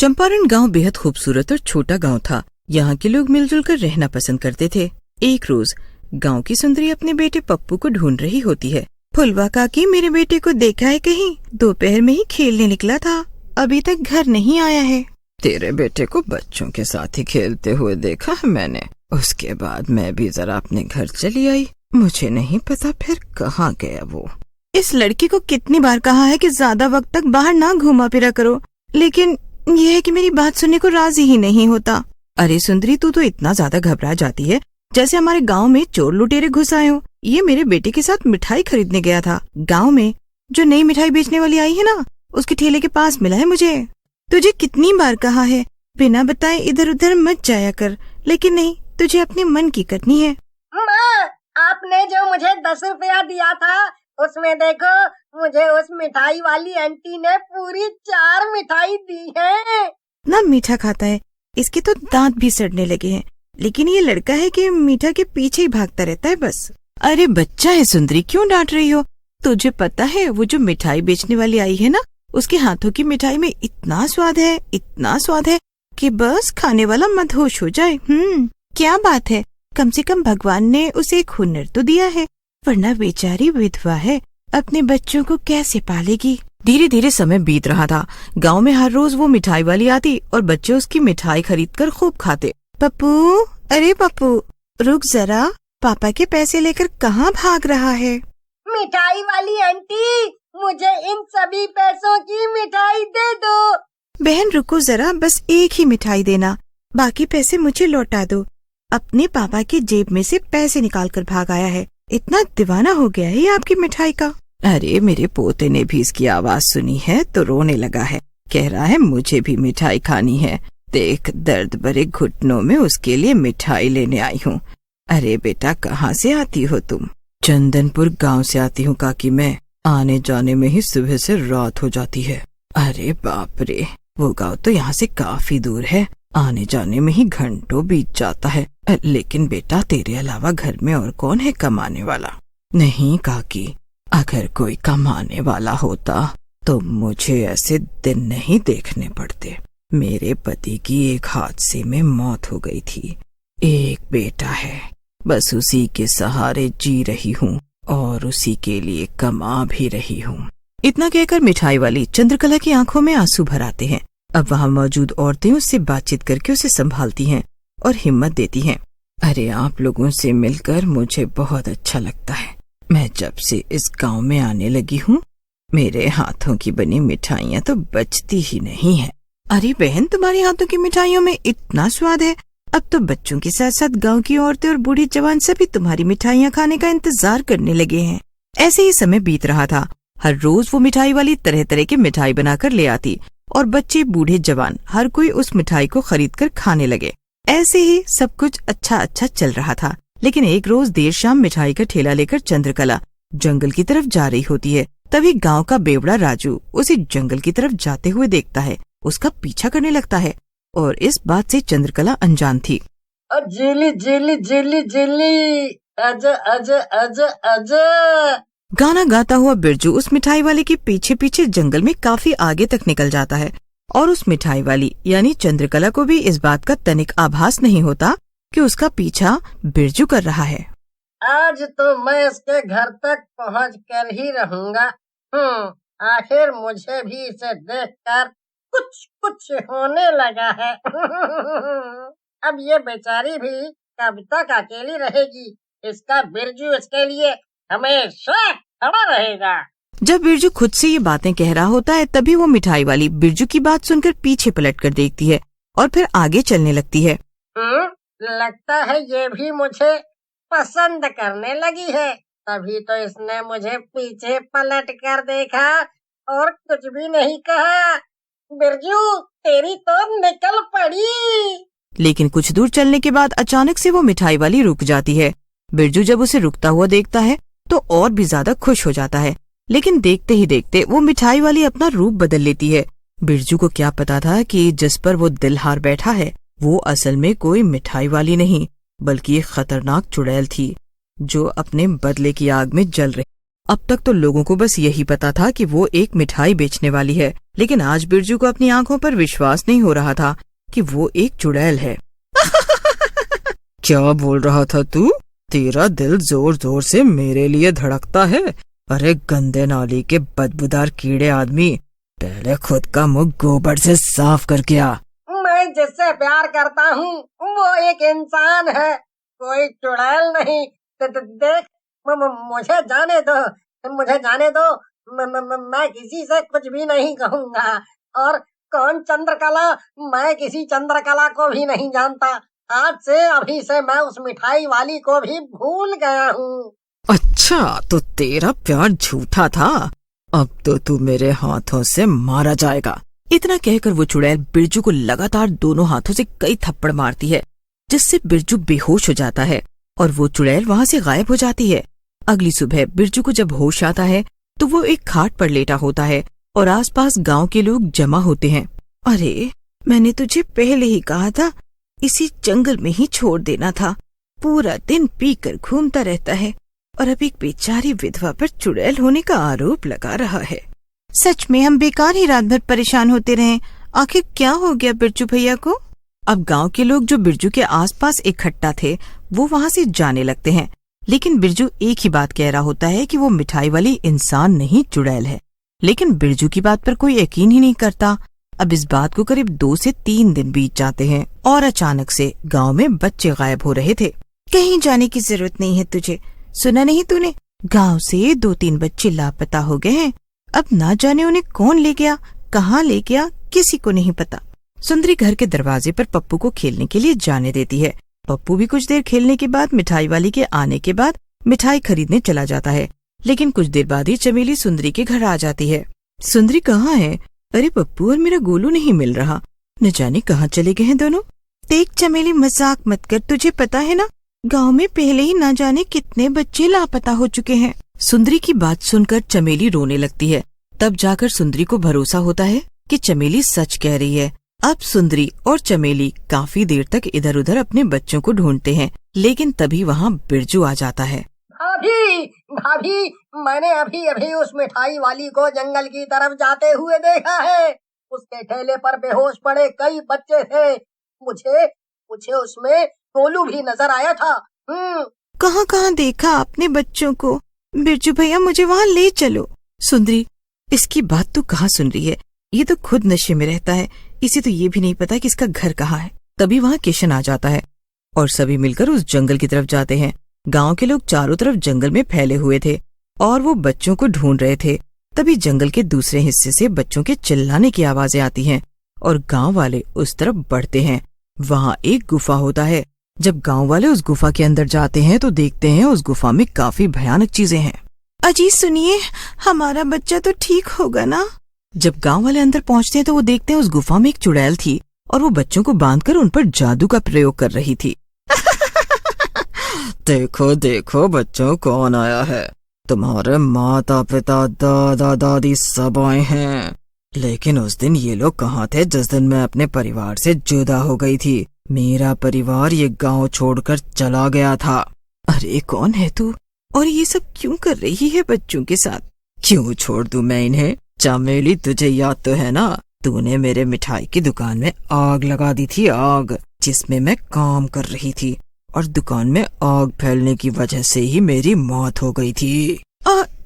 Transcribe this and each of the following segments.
चंपारण गांव बेहद खूबसूरत और छोटा गांव था। यहाँ के लोग मिलजुल कर रहना पसंद करते थे। एक रोज गांव की सुंदरी अपने बेटे पप्पू को ढूंढ रही होती है। फुलवा काकी, मेरे बेटे को देखा है कहीं? दोपहर में ही खेलने निकला था, अभी तक घर नहीं आया है। तेरे बेटे को बच्चों के साथ ही खेलते हुए देखा है मैंने। उसके बाद मैं भी जरा अपने घर चली आई। मुझे नहीं पता फिर कहाँ गया वो। इस लड़की को कितनी बार कहा है कि ज्यादा वक्त तक बाहर ना घुमा फिरा करो, लेकिन यह है कि मेरी बात सुनने को राजी ही नहीं होता। अरे सुंदरी, तू तो इतना ज्यादा घबरा जाती है जैसे हमारे गांव में चोर लुटेरे घुस आए हो। ये मेरे बेटे के साथ मिठाई खरीदने गया था। गांव में जो नई मिठाई बेचने वाली आई है ना, उसके ठेले के पास मिला है मुझे। तुझे कितनी बार कहा है बिना बताए इधर उधर मत जाया कर, लेकिन नहीं, तुझे अपने मन की करनी है। माँ, आपने जो मुझे 10 रुपया दिया था उसमें देखो, मुझे उस मिठाई वाली आंटी ने पूरी 4 मिठाई दी है। ना मीठा खाता है, इसके तो दांत भी सड़ने लगे हैं, लेकिन ये लड़का है कि मीठा के पीछे ही भागता रहता है बस। अरे बच्चा है सुंदरी, क्यों डांट रही हो? तुझे पता है वो जो मिठाई बेचने वाली आई है ना, उसके हाथों की मिठाई में इतना स्वाद है कि बस खाने वाला मदहोश हो जाए। क्या बात है, कम से कम भगवान ने उसे एक हुनर तो दिया है, वरना बेचारी विधवा है, अपने बच्चों को कैसे पालेगी। धीरे धीरे समय बीत रहा था। गांव में हर रोज वो मिठाई वाली आती और बच्चे उसकी मिठाई खरीदकर खूब खाते। पप्पू, अरे पप्पू, रुक जरा, पापा के पैसे लेकर कहाँ भाग रहा है? मिठाई वाली आंटी, मुझे इन सभी पैसों की मिठाई दे दो। बहन रुको जरा, बस एक ही मिठाई देना, बाकी पैसे मुझे लौटा दो। अपने पापा की जेब में से पैसे निकाल कर भाग आया है। इतना दीवाना हो गया है ये आपकी मिठाई का। अरे मेरे पोते ने भी इसकी आवाज सुनी है तो रोने लगा है। कह रहा है मुझे भी मिठाई खानी है। देख, दर्द भरे घुटनों में उसके लिए मिठाई लेने आई हूँ। अरे बेटा, कहाँ से आती हो तुम? चंदनपुर गांव से आती हूँ काकी मैं। आने जाने में ही सुबह से रात हो जाती है। अरे बाप रे, वो गांव तो यहाँ से काफी दूर है, आने जाने में ही घंटों बीत जाता है। लेकिन बेटा, तेरे अलावा घर में और कौन है कमाने वाला? नहीं काकी, अगर कोई कमाने वाला होता तो मुझे ऐसे दिन नहीं देखने पड़ते। मेरे पति की एक हादसे में मौत हो गई थी। एक बेटा है, बस उसी के सहारे जी रही हूँ और उसी के लिए कमा भी रही हूँ। इतना कहकर मिठाई वाली चंद्रकला की आंखों में आंसू भर आते हैं। अब वहाँ मौजूद औरतें उससे बातचीत करके उसे संभालती हैं और हिम्मत देती हैं। अरे आप लोगों से मिलकर मुझे बहुत अच्छा लगता है। मैं जब से इस गांव में आने लगी हूँ, मेरे हाथों की बनी मिठाइयाँ तो बचती ही नहीं है। अरे बहन, तुम्हारे हाथों की मिठाइयों में इतना स्वाद है, अब तो बच्चों के साथ साथ गांव की औरतें और बूढ़े जवान सभी तुम्हारी मिठाइयाँ खाने का इंतजार करने लगे हैं। ऐसे ही समय बीत रहा था। हर रोज वो मिठाई वाली तरह तरह की मिठाई बनाकर ले आती और बच्चे बूढ़े जवान हर कोई उस मिठाई को खरीद कर खाने लगे। ऐसे ही सब कुछ अच्छा चल रहा था। लेकिन एक रोज देर शाम मिठाई का ठेला लेकर चंद्रकला जंगल की तरफ जा रही होती है। तभी गांव का बेवड़ा राजू उसे जंगल की तरफ जाते हुए देखता है, उसका पीछा करने लगता है और इस बात से चंद्रकला अनजान थी। जेली जेली जेली जेली, आजा आजा आजा आजा। गाना गाता हुआ बिरजू उस मिठाई वाले के पीछे पीछे जंगल में काफी आगे तक निकल जाता है और उस मिठाई वाली यानी चंद्रकला को भी इस बात का तनिक आभास नहीं होता कि उसका पीछा बिरजू कर रहा है। आज तो मैं इसके घर तक पहुंच कर ही रहूंगा। आखिर मुझे भी इसे देखकर कुछ होने लगा है। अब ये बेचारी भी कब तक अकेली रहेगी? इसका बिरजू इसके लिए हमेशा खड़ा रहेगा। जब बिरजू खुद से ये बातें कह रहा होता है, तभी वो मिठाई वाली बिरजू की बात सुनकर पीछे पलट कर देखती है और फिर आगे चलने लगती है। लगता है ये भी मुझे पसंद करने लगी है, तभी तो इसने मुझे पीछे पलट कर देखा और कुछ भी नहीं कहा। बिरजू, तेरी तो निकल पड़ी। लेकिन कुछ दूर चलने के बाद अचानक से वो मिठाई वाली रुक जाती है। बिरजू जब उसे रुकता हुआ देखता है तो और भी ज्यादा खुश हो जाता है। लेकिन देखते ही देखते वो मिठाई वाली अपना रूप बदल लेती है। बिरजू को क्या पता था कि जिस पर वो दिल हार बैठा है वो असल में कोई मिठाई वाली नहीं, बल्कि एक खतरनाक चुड़ैल थी जो अपने बदले की आग में जल रही। अब तक तो लोगों को बस यही पता था कि वो एक मिठाई बेचने वाली है, लेकिन आज बिरजू को अपनी आंखों पर विश्वास नहीं हो रहा था कि वो एक चुड़ैल है। क्या बोल रहा था तू? तेरा दिल जोर जोर से मेरे लिए धड़कता है? अरे गंदे नाली के बदबूदार कीड़े आदमी, पहले खुद का मुंह गोबर से साफ करके आ। मैं जिससे प्यार करता हूँ वो एक इंसान है, कोई चुड़ैल नहीं। देख, मुझे जाने दो, मुझे जाने दो। मैं किसी से कुछ भी नहीं कहूँगा। और कौन चंद्रकला? मैं किसी चंद्रकला को भी नहीं जानता। आज से अभी से मैं उस मिठाई वाली को भी भूल गया हूँ। अच्छा, तो तेरा प्यार झूठा था। अब तो तू मेरे हाथों से मारा जाएगा। इतना कहकर वो चुड़ैल बिरजू को लगातार दोनों हाथों से कई थप्पड़ मारती है, जिससे बिरजू बेहोश हो जाता है और वो चुड़ैल वहाँ से गायब हो जाती है। अगली सुबह बिरजू को जब होश आता है तो वो एक खाट पर लेटा होता है और आसपास गांव के लोग जमा होते हैं। अरे, मैंने तुझे पहले ही कहा था इसी जंगल में ही छोड़ देना था। पूरा दिन पीकर घूमता रहता है और अब एक बेचारी विधवा पर चुड़ैल होने का आरोप लगा रहा है। सच में हम बेकार ही रात भर परेशान होते रहे। आखिर क्या हो गया बिरजू भैया को? अब गांव के लोग जो बिरजू के आसपास इकट्ठा थे वो वहाँ से जाने लगते हैं, लेकिन बिरजू एक ही बात कह रहा होता है कि वो मिठाई वाली इंसान नहीं चुड़ैल है। लेकिन बिरजू की बात पर कोई यकीन ही नहीं करता। अब इस बात को करीब 2 से 3 दिन बीत जाते हैं और अचानक से गांव में बच्चे गायब हो रहे थे। कहीं जाने की जरूरत नहीं है तुझे। सुना नहीं तूने? गांव से 2-3 बच्चे लापता हो गए हैं। अब ना जाने उन्हें कौन ले गया, कहाँ ले गया, किसी को नहीं पता। सुंदरी घर के दरवाजे पर पप्पू को खेलने के लिए जाने देती है। पप्पू भी कुछ देर खेलने के बाद मिठाई वाली के आने के बाद मिठाई खरीदने चला जाता है, लेकिन कुछ देर बाद ही चमेली सुंदरी के घर आ जाती है। सुंदरी कहाँ है? अरे पप्पू और मेरा गोलू नहीं मिल रहा, न जाने कहाँ चले गए हैं दोनों। देख चमेली, मजाक मत कर। तुझे पता है ना, गांव में पहले ही ना जाने कितने बच्चे लापता हो चुके हैं। सुंदरी की बात सुनकर चमेली रोने लगती है। तब जाकर सुंदरी को भरोसा होता है कि चमेली सच कह रही है। अब सुंदरी और चमेली काफी देर तक इधर उधर अपने बच्चों को ढूंढते हैं, लेकिन तभी वहाँ बिरजू आ जाता है। भाभी, भाभी, मैंने अभी अभी उस मिठाई वाली को जंगल की तरफ जाते हुए देखा है। उसके ठेले पर बेहोश पड़े कई बच्चे थे। मुझे उसमें गोलू भी नजर आया था। कहाँ कहाँ देखा आपने बच्चों को? बिरजू भैया, मुझे वहाँ ले चलो। सुंदरी, इसकी बात तू कहाँ सुन रही है? ये तो खुद नशे में रहता है, इसे तो ये भी नहीं पता कि इसका घर कहाँ है। तभी वहाँ किशन आ जाता है और सभी मिलकर उस जंगल की तरफ जाते हैं। गांव के लोग चारों तरफ जंगल में फैले हुए थे और वो बच्चों को ढूंढ रहे थे। तभी जंगल के दूसरे हिस्से से बच्चों के चिल्लाने की आवाजें आती हैं और गांव वाले उस तरफ बढ़ते हैं। वहाँ एक गुफा होता है। जब गांव वाले उस गुफा के अंदर जाते हैं तो देखते हैं उस गुफा में काफी भयानक चीजें हैं। अजी सुनिए, हमारा बच्चा तो ठीक होगा ना? जब गांव वाले अंदर पहुंचते हैं तो वो देखते हैं उस गुफा में एक चुड़ैल थी और वो बच्चों को बांधकर उन पर जादू का प्रयोग कर रही थी। देखो देखो बच्चों, कौन आया है? तुम्हारे माता पिता दादा दादी सब आए हैं। लेकिन उस दिन ये लोग कहाँ थे जिस दिन मैं अपने परिवार से जुदा हो गई थी? मेरा परिवार ये गांव छोड़कर चला गया था। अरे कौन है तू और ये सब क्यों कर रही है बच्चों के साथ? क्यों छोड़ दूं मैं इन्हें? चमेली, तुझे याद तो है ना, तूने मेरे मिठाई की दुकान में आग लगा दी थी, आग जिसमें मैं काम कर रही थी, और दुकान में आग फैलने की वजह से ही मेरी मौत हो गई थी।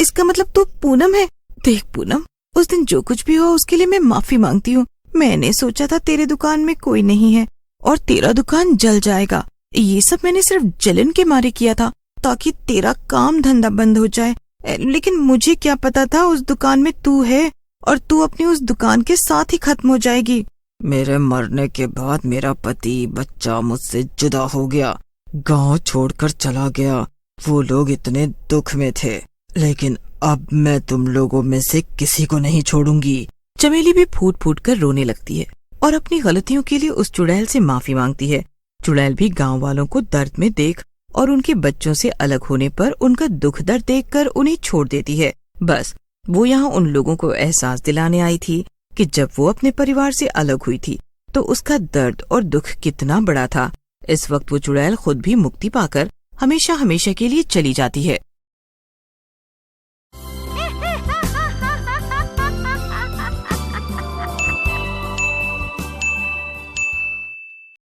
इसका मतलब तू पूनम है? देख पूनम, उस दिन जो कुछ भी हुआ उसके लिए मैं माफी मांगती हूँ। मैंने सोचा था तेरे दुकान में कोई नहीं है और तेरा दुकान जल जाएगा। ये सब मैंने सिर्फ जलन के मारे किया था ताकि तेरा काम धंधा बंद हो जाए। लेकिन मुझे क्या पता था उस दुकान में तू है और तू अपनी उस दुकान के साथ ही खत्म हो जाएगी। मेरे मरने के बाद मेरा पति बच्चा मुझसे जुदा हो गया, गांव छोड़कर चला गया। वो लोग इतने दुख में थे, लेकिन अब मैं तुम लोगों में से किसी को नहीं छोड़ूंगी। चमेली भी फूट फूट कर रोने लगती है और अपनी गलतियों के लिए उस चुड़ैल से माफी मांगती है। चुड़ैल भी गांव वालों को दर्द में देख और उनके बच्चों से अलग होने पर उनका दुख दर्द देखकर उन्हें छोड़ देती है। बस वो यहाँ उन लोगों को एहसास दिलाने आई थी कि जब वो अपने परिवार से अलग हुई थी तो उसका दर्द और दुख कितना बड़ा था। इस वक्त वो चुड़ैल खुद भी मुक्ति पाकर हमेशा हमेशा के लिए चली जाती है।